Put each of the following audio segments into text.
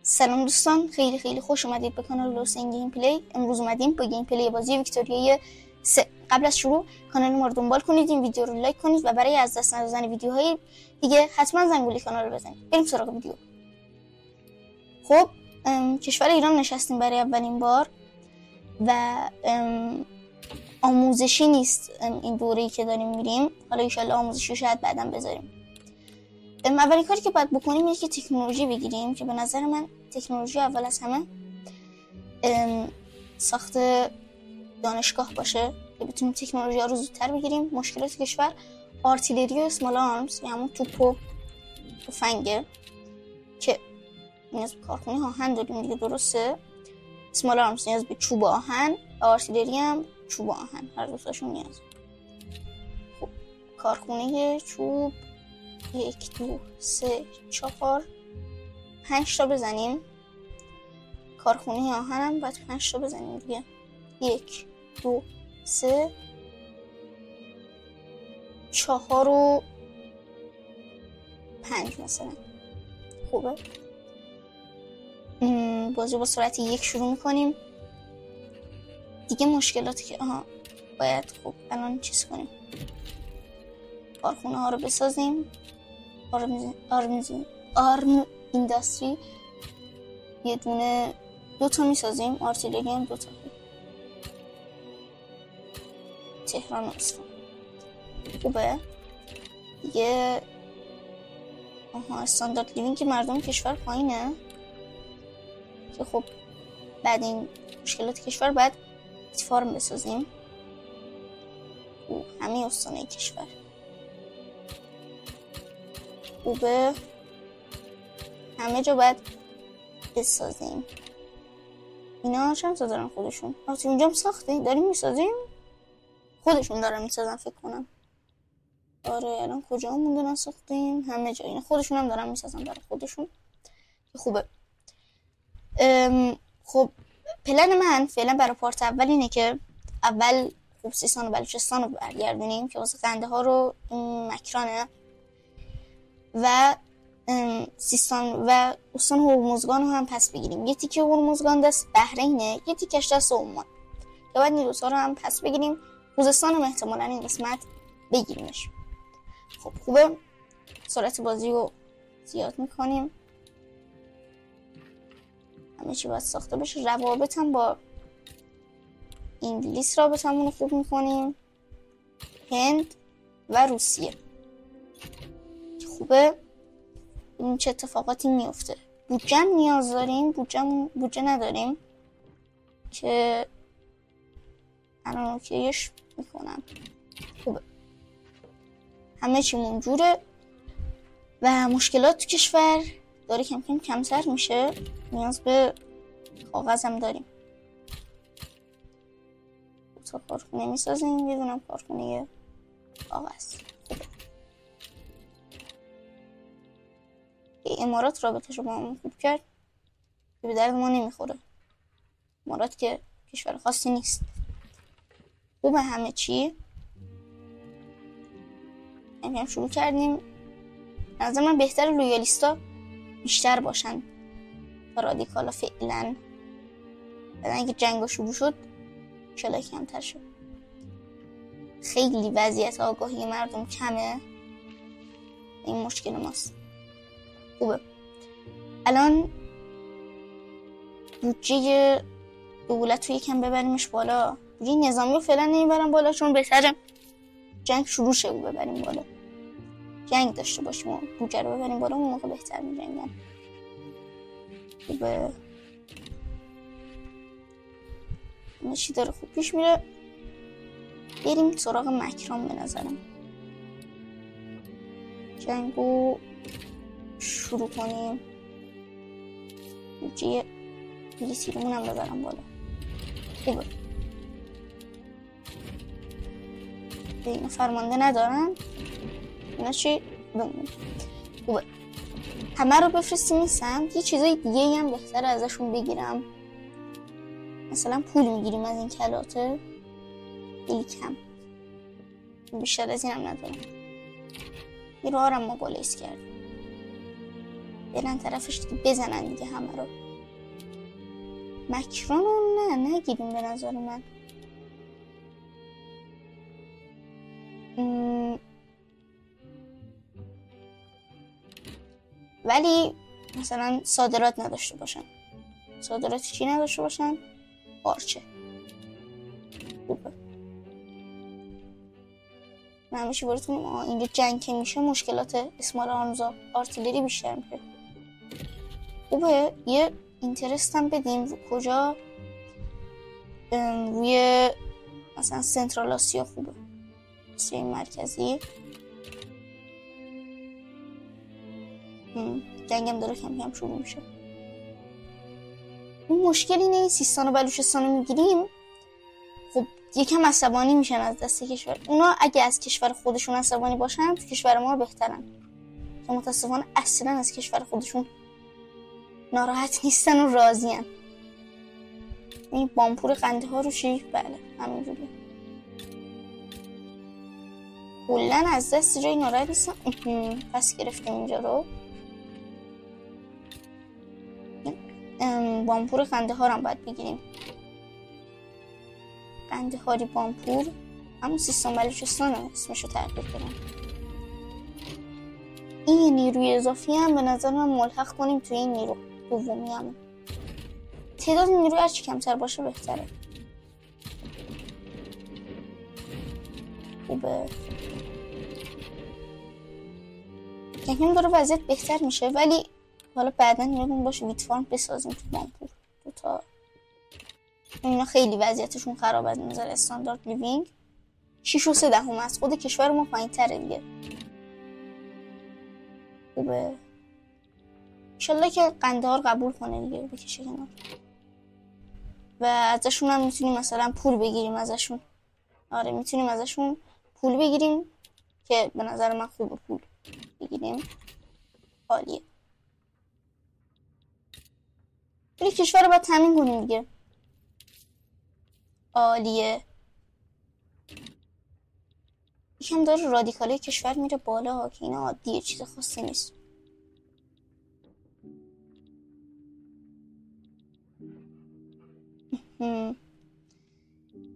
سلام دوستان، خیلی خوش اومدید به کانال لوسین گیم پلی. امروز اومدیم با گیم پلی بازی ویکتوریای 3. قبل از شروع کانال ما رو دنبال کنید، این ویدیو رو لایک کنید و برای از دست ندادن ویدیوهای دیگه حتما زنگوله کانال رو بزنید. بریم سراغ ویدیو. خب کشور ایران نشستیم برای اولین بار و آموزشی نیست این دوره‌ای که داریم میریم. حالا ان شاءالله آموزشی شاید بعداً بذاریم. اولین کاری که باید بکنیم اینه که تکنولوژی بگیریم که به نظر من تکنولوژی اول از همه ساخت دانشگاه باشه که بتونیم تکنولوژی ها رو زودتر بگیریم. مشکلات کشور آرتیلری و اسمال آرمز یا همون توپ و تفنگه که نیاز به کارخونه آهن داریم دیگه، درسته؟ اسمال آرمز نیاز به چوب آهن و آرتیلری هم چوب آهن، هر دوتاشون نیاز. خب کارخونه چوب 1 2 3 4 5 تا بزنیم. کارخونه آهن هم باید 5 تا بزنیم دیگه. 1 2 3 4 و 5 مثلا. خوبه. بازی با سرعت 1 شروع میکنیم دیگه. مشکلاتی که باید خب الان چیز کنیم، کارخونه ها رو بسازیم. آرم اینداستری یه دونه 2 تا میسازیم، آرتیلری هم 2 تا. تهران و اصفهان خوبه دیگه. استاندارد لیوینگ که مردم کشور پایینه که خب بعد این مشکلات کشور باید فارم بسازیم همه استانه کشور. خوبه همه جا باید بسازیم. اینا چند تا دارن خودشون؟ تو اینجا هم ساخته داریم میسازیم، خودشون دارن میسازن فکر کنم. آره الان کجا مونده نساختیم؟ همه جا اینا خودشون هم دارن میسازن برای خودشون. خوبه. خب پلن من فعلا برای پارت اول اینه که اول خوب سیستان و بلوچستان رو برگردونیم که واسه قنده ها رو مکرانه و سیستان و استان هرمزگان رو هم پس بگیریم. یه تیکه هرمزگان دست بحرینه، یه تیکش دست عمان که باید نیروسا رو هم پس بگیریم. خوزستان هم احتمالا این قسمت بگیریمش. خب خوبه. سرعت بازی رو زیاد میکنیم، همه چی باید ساخته بشه. روابط هم با انگلیس رابط همون رو خوب میکنیم، هند و روسیه. خوبه. این چه اتفاقاتی میفته. بودجه نیاز داریم، بودجه نداریم که الان اوکیش میکنم. خوبه. همه چی منجوره و مشکلات تو کشور داره کم کم کمتر میشه. نیاز به کاغذ هم داریم. تا کارخونه میسازیم، یه دونم کارخونه کاغذ. خوبه. امارات رابطه رو با همون خوب کرد که به درد ما نمیخوره. امارات که کشور خاصی نیست. خوبه همه چی. هم شروع کردیم. نظر من بهتر لویالیستا بیشتر باشن تا رادیکالا فعلا. بعد اینکه جنگ شروع شد انشالله کمتر شد. خیلی وضعیت آگاهی مردم کمه، این مشکل ماست. خوبه. الان بودجه دولت رو یکم ببریمش بالا. بودجه نظامی رو فعلا نمیبرم بالا چون بهتره جنگ شروع شه و ببریم بالا. جنگ داشته باشیم و بودجه رو ببریم بالا، اون موقع بهتر می‌جنگن. خوبه. همه چی داره خوب پیش میره. بریم سراغ مکران. به نظرم جنگو شروع کنیم. بودجه میلیتریمون هم ببرم بالا. خوبه. اینا فرمانده ندارن. اینا چی؟ بمون. خوبه. همه رو بفرستیم این سمت. یه چیزای دیگه هم بهتره ازشون بگیرم. مثلا پول میگیریم از این کلاته خیلی کم، بیشتر از این هم ندارم. یه رو ما بالا ایست کردیم. برن طرفش دیگه، بزنن دیگه همه رو. مکرون رو نگیریم به نظر من. ولی مثلا صادرات نداشته باشن. صادرات چی نداشته باشن؟ پارچه. خوبه. من همیشه براتون اینجا جنگ که میشه مشکلات اسمال آرمزا آرتیلری بیشتر میشه. خوبه یه اینترست هم بدیم کجا؟ روی مثلا سنترال آسیا خوبه، آسیای مرکزی. جنگم داره کم کم شروع میشه. اون مشکل اینه این سیستان و بلوچستان رو میگیریم، خب یکم عصبانی میشن از دست کشور. اونا اگه از کشور خودشون عصبانی باشن تو کشور ما بهترن، که متاسفانه اصلا از کشور خودشون ناراحت نیستن و راضین. این بامپور قندهار رو چی؟ بله همینجوری کلن از دست جای ناراحت نیستن. پس گرفتیم اینجا رو. بامپور قندهار هم باید بگیریم. قندهاری بامپور همون سیستان بلوچستان اسمشو تغییر کنم. این نیروی اضافی هم به نظر من ملحق کنیم توی این نیرو دومی هم. تعداد نیروی هرچی کمتر باشه بهتره. خوبه یکم داره وضعیت بهتر میشه، ولی حالا بعدا نیرومون باشه ویتفارم بسازیم تو بامپور. دوتا اینا خیلی وضعیتشون خراب از نظر استاندارد لیوینگ. 6.3 از خود کشور ما پایین تره دیگه. خوبه انشالله که قندهار قبول کنه دیگه بکشه کنار. و ازشون هم میتونیم مثلا پول بگیریم ازشون. آره میتونیم ازشون پول بگیریم که به نظر من خوبه پول بگیریم. عالیه. ولی کشور رو باید تامین کنیم دیگه. عالیه. یکم داره رادیکاله کشور میره بالا که اینا عادیه، چیز خاصی نیست.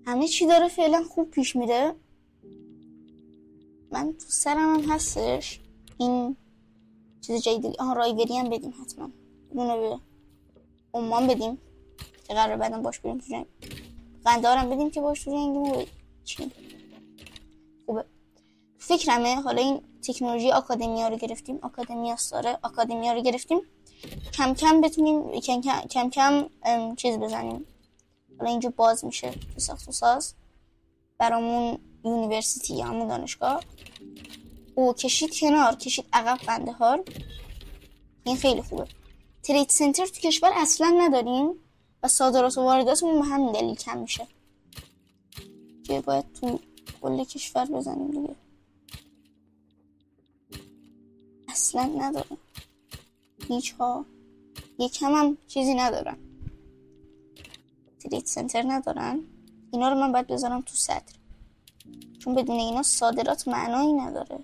همه چی داره فعلا خوب پیش میره. من تو سرم هم هستش این چیز جدیدی. رایوری هم بدیم حتما. اونو به عمان بدیم که قرار بعدم باش بریم تو جنگ. قندهار هم بدیم که باش تو جنگیم. چی خوبه. فکرمه حالا این تکنولوژی آکادمیا رو گرفتیم. آکادمیا رو گرفتیم کم کم بتونیم کم کم چیز بزنیم. حالا اینجا باز میشه تو ساخت و ساز برامون یونیورسیتی همون دانشگاه. او کشید کنار، کشید عقب قندهار. این خیلی خوبه. ترید سنتر تو کشور اصلا نداریم و صادرات و وارداتمون به همین دلیل کم میشه که باید تو کل کشور بزنیم دیگه. اصلا ندارم هیچ ها. یکم هم چیزی ندارن. ترید سنتر ندارن. اینا رو من باید بذارم تو صدر، چون بدون اینا صادرات معنایی نداره.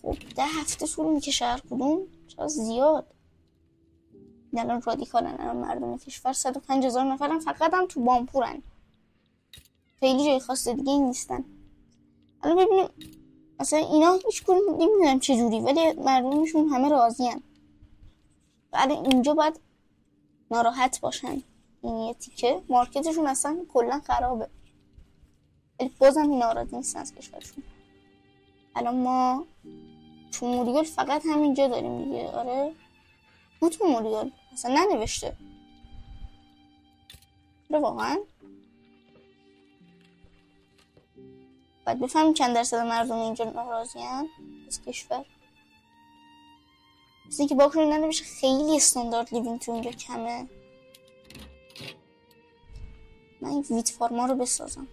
خب 10 هفته طول میکشه هر کدوم. چرا زیاد؟ الان رادیکالن. الان مردم کشور 105,000 نفرن، فقط هم تو بامپورن. خیلی جای خاص دیگه این نیستن. الان ببینیم مثلا اینا هیچ کدوم نمیدونم چجوری، ولی مردمشون همه راضین. ولی اینجا باید ناراحت باشن. این یه تیکه مارکتشون اصلا کلا خرابه، ولی بازم ناراضی نیستن از کشورشون. الان ما تو موریال فقط همینجا داریم دیگه. آره تو موریال اصلا ننوشته. آره واقعا باید بفهمیم چند درصد مردم اینجا ناراضی هن از کشور. مثل اینکه باکر ننوشته خیلی استاندارد لیوینگ تو اینجا کمه. من این ویت فارما رو بسازم.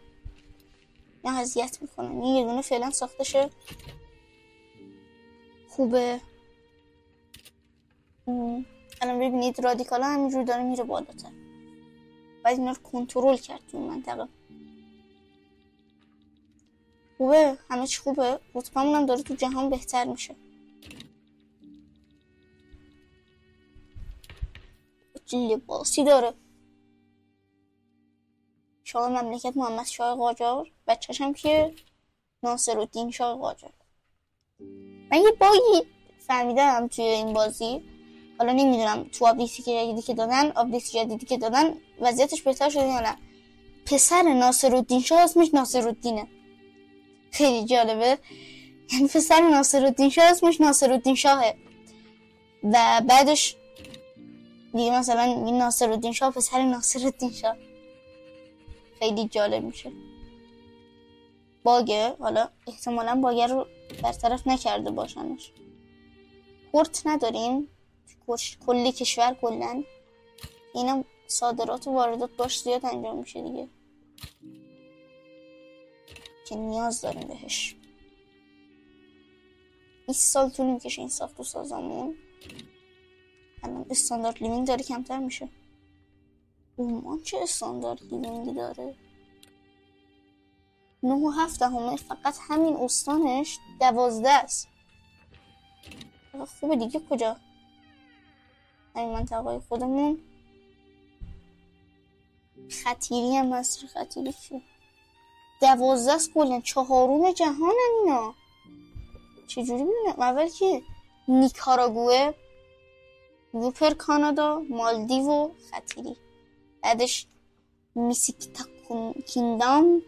نه اذیت میکنن. این یه دونه فعلا ساخته شه. خوبه. الان ببینید رادیکالا همینجور داره میره بالاتر. باید اینا رو کنترل کرد تو این منطقه. خوبه، همه چی خوبه، رتبمون هم داره تو جهان بهتر میشه. لباسی داره. شاه مملکت محمد شاه قاجار، بچه‌ش هم که ناصرالدین شاه قاجار. من یه باگی فهمیدم توی این بازی، حالا نمیدونم تو آپدیتی جدیدی که دادن وضعیتش بهتر شده یا نه. پسر ناصرالدین شاه اسمش ناصرالدینه. خیلی جالبه، یعنی پسر ناصرالدین شاه اسمش ناصرالدین شاهه و بعدش دیگه مثلا این ناصرالدین شاه پسر ناصرالدین شاه. خیلی جالب میشه. باگه، حالا احتمالا باگه رو برطرف نکرده باشنش. پورت نداریم کلی کشور کلن، اینم صادرات و واردات باش زیاد انجام میشه دیگه که نیاز داریم بهش. 20 سال طول میکشه این ساخت و سازمون. الان استاندارد لیوینگ داره کمتر میشه. اومان چه استاندارد لیوینگی داره؟ 9.7 فقط همین استانش 12 است. خوبه دیگه. کجا؟ همین منطقه خودمون. خطیری هم هست. خطیری چیه؟ 12 است کلن. 4م جهان هم اینا. چجوری ببینم؟ اول که نیکاراگوه، یوپر کانادا، مالدیو و خطیری. بعدش میسیکتا کیندام.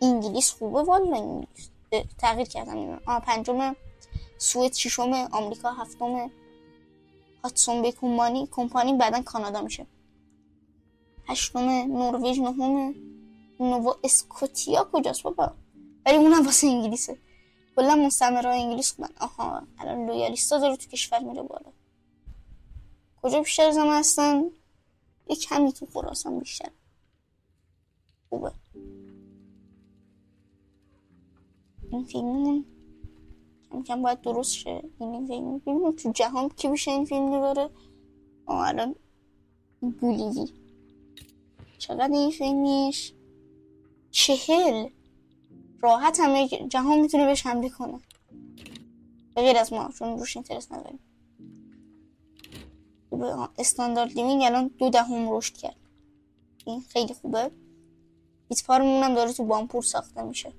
انگلیس خوبه والا. انگلیس تغییر کردن. پنجم سوئد، ششم آمریکا، هفتم هاتسون بی کمپانی بعدن کانادا میشه. هشتم نروژ، نهم نووا اسکوتیا. کجاست بابا؟ ولی اونم واسه انگلیسه. کلا مستعمرهای انگلیس خوبن. آها الان لویالیستا داره تو کشور میره بالا. کجا بیشتر از همه هستن؟ یک کمی تو خراسان بیشتر. خوبه. این فیلممون کم کم باید درست شه. این فیلم ببینیم تو جهان کی بیشه این فیلم داره. الان بولیوی. چقدر این فیلمیش؟ 40. راحت همه جهان میتونه بهش حمله کنه به غیر از ما، چون روش اینترست نداریم. خوبه. استاندارد لیوینگ الان 0.2 رشد کرد. این خیلی خوبه. بیتپارمون هم داره تو بامپور ساخته میشه.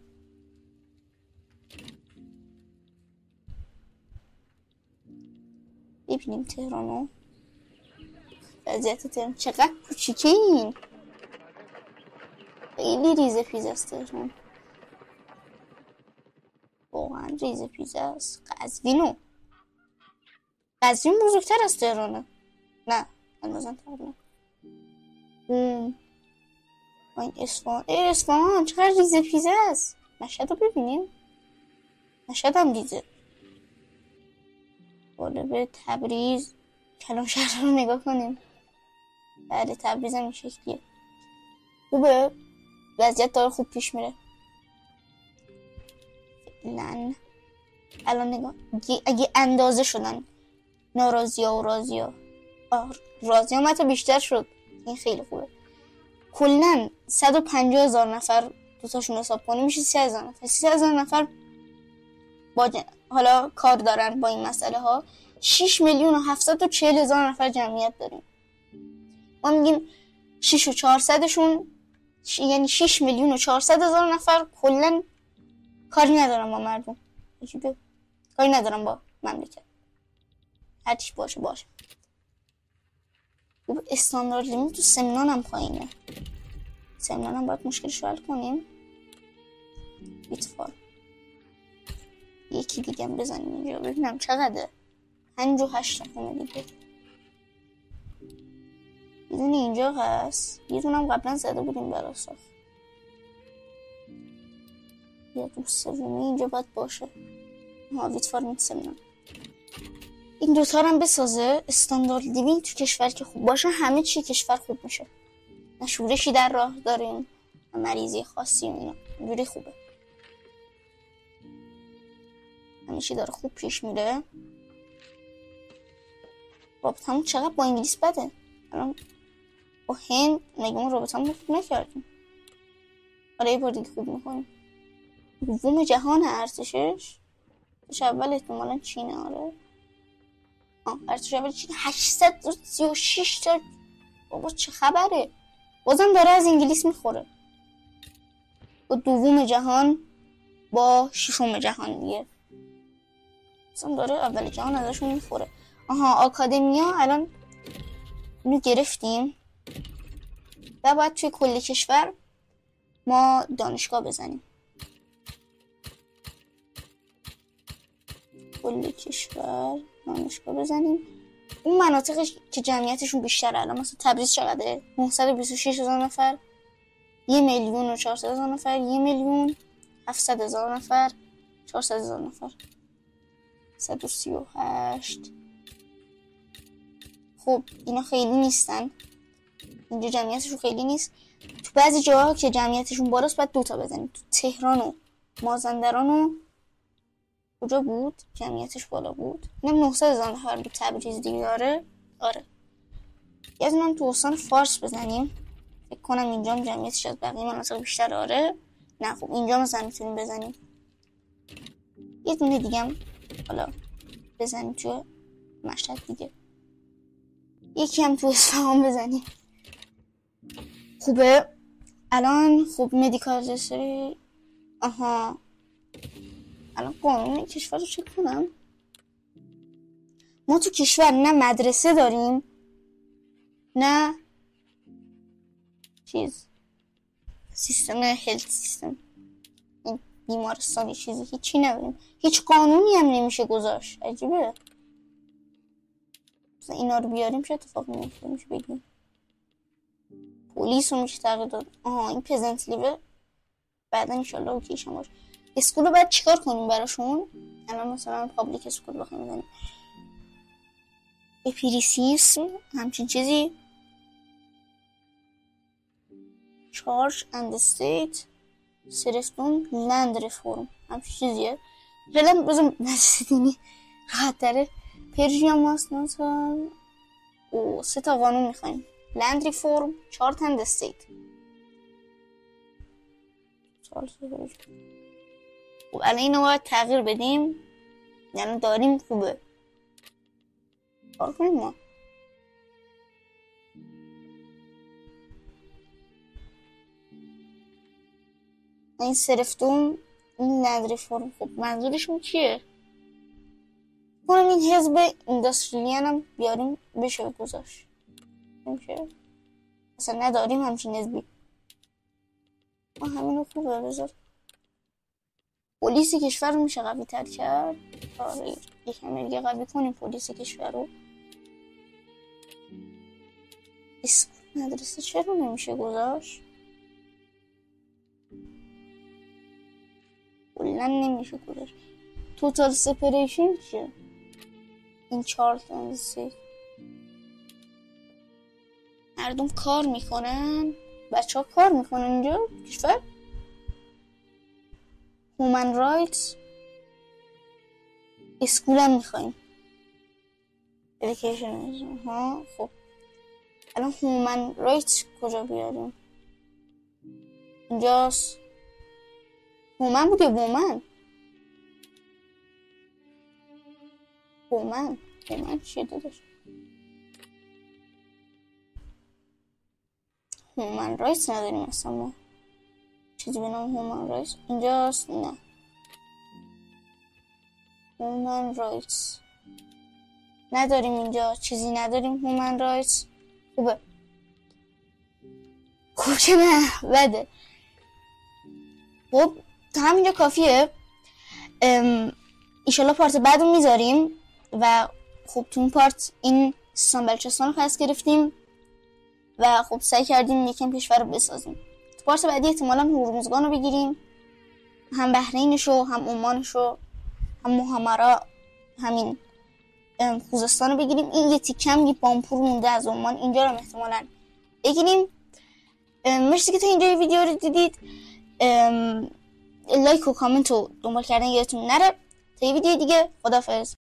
ببینیم تهرانو. وضعیت تهران چقدر کوچیکه. این خیلی ریزه پیزه است تهران. واقعا ریزه پیزه است. قزوین بزرگتر از تهرانه. نه اندازن تهرانه. این اصفهان چقدر ریزه پیزه است. مشهد رو ببینیم. مشهد هم ریزه. به تبریز کلانشهر رو نگاه کنیم. بعد تبریز هم این شکلیه. خوبه. وضعیت داره خوب پیش میره. فعلا الان نگاه اگه اندازه شدن ناراضی ها و راضی ها. راضی هم حتی بیشتر شد. این خیلی خوبه. کلن 150,000 نفر دوتاشون حساب کنیم میشه 30,000 نفر. 30,000 نفر حالا کار دارن با این مسئله ها. 6,740,000 نفر جمعیت داریم. ما میگیم 6,400,000شون، یعنی 6,400,000 نفر کلن کاری ندارن با مردم. کاری ندارن با مملکت. هرچی باشه. استاندارد لیمین تو سمنان هم پایینه. سمنان هم باید مشکلش حل کنیم. بیتفار یکی دیگه هم بزنیم اینجا ببینم چقدره. 5.8 دیگه. یه دونه اینجا هست. یه دونه هم قبلا زده بودیم برای ساخت. یه دونه سومی اینجا باید باشه. بیتفار سمنان. این دوتا هم بسازه. استاندارد لیوینگ تو کشور که خوب باشه همه چی کشور خوب میشه. نه شورشی در راه داریم نه مریضی خاصی و اینا. اینجوری خوبه. همه چی داره خوب پیش میره. رابطمون چقدر با انگلیس بده. الان با هند نگمون رابطمون خوب نکردیم. آره یه بار دیگه خوب میکنیم. دوم جهان ارتشش اول احتمالا چینه. آره ارتش اول چین 836 تا. بابا چه خبره؟ بازم داره از انگلیس میخوره. با دوم جهان با ششم جهان دیگه بازم داره اول جهان ازشون میخوره. آکادمیا الان اینو گرفتیم و باید توی کل کشور ما دانشگاه بزنیم. کل کشور دانشگاه بزنیم. اون مناطقش که جمعیتشون بیشتره، الان مثلا تبریز چقدره؟ 926,000 نفر، 1,400,000 نفر، 1,700,000 نفر، 400,000 نفر، 138. خب اینا خیلی نیستن، اینجا جمعیتشون خیلی نیست. تو بعضی جاها که جمعیتشون بالاست باید 2 تا بزنیم. تو تهران و مازندران و کجا بود جمعیتش بالا بود؟ اینم 900,000 نفر بود. تبریز دیگه داره. آره یه از من تو استان فارس بزنیم. فکر کنم اینجا جمعیتش از بقیه مناطق بیشتر. آره نه خب اینجا مثلا میتونیم بزنیم. یه دونه دیگه هم حالا بزنیم تو مشهد دیگه. یکی هم تو اصفهان بزنیم. خوبه الان. خب مدیکال رسری. الان قانون کشور رو چک کنم. ما تو کشور نه مدرسه داریم نه سیستم هلت سیستم، این بیمارستانی چیزی هیچی نداریم. هیچ قانونی هم نمیشه گذاشت. عجیبه. مثلا اینا رو بیاریم چه اتفاقی میفته؟ میشه بگیم پلیس رو میشه تغییر داد. این پزنت لیوه بعدا انشالله اوکیش هم باشه. اسکول رو باید چیکار کنیم براشون؟ الان مثلا پابلیک اسکول بخوایم بزنیم اپیریسیسم همچین چیزی، چارج اند استیت، سرفتون لند ریفورم همچین چیزیه. فعلا بزن نزدینی راحت تره. پرژیم هست مثلا 3 تا قانون میخوایم. لند ریفورم، چارج اند استیت. خب الان اینو باید تغییر بدیم. یعنی داریم خوبه کار کنیم ما. این سرفتون این لند ریفورم. خب منظورشون چیه؟ کنم این حزب اینداستریلیان هم بیاریم بشه گذاشت. نمیشه اصلا نداریم همچین حزبی. همینو خوبه بذار. پلیس کشور رو میشه قوی تر کرد. آره یکم دیگه قوی کنیم پلیس کشور رو. اسکول مدرسه چرا نمیشه گذاشت؟ کلا نمیشه گذاشت. توتال سپریشن چیه؟ این چارت اندسی مردم کار میکنن. بچه ها کار میکنن اینجا کشور. هومن رایتس اسکول هم میخواییم. ادیکیشن خب الان هومن رایتس کجا بیاریم؟ اینجاست. هومن بود یا بومن؟ بومن چیه داداش؟ هومن رایتس نداریم اصلا ما. چیزی به نام هومن رایتس اینجاست. نه هومن رایتس نداریم اینجا. چیزی نداریم هومن رایتس. خوبه خوب که نه بده. خب تا همینجا کافیه. ایشالا پارت بعد رو میذاریم. و خب تو این پارت این سیستان بلوچستان رو خاص گرفتیم و خب سعی کردیم یکم کشور رو بسازیم. تو پارت بعدی احتمالا هرمزگان رو بگیریم، هم بحرینش رو هم عمانش رو هم محمرا همین خوزستان رو بگیریم. این یه تیکم یه بامپور مونده از عمان، اینجا رو احتمالا بگیریم. مرسی که تا اینجا ویدیو رو دیدید. لایک و کامنت و دنبال کردن یادتون نره. تا یه ویدیو دیگه خداحافظ.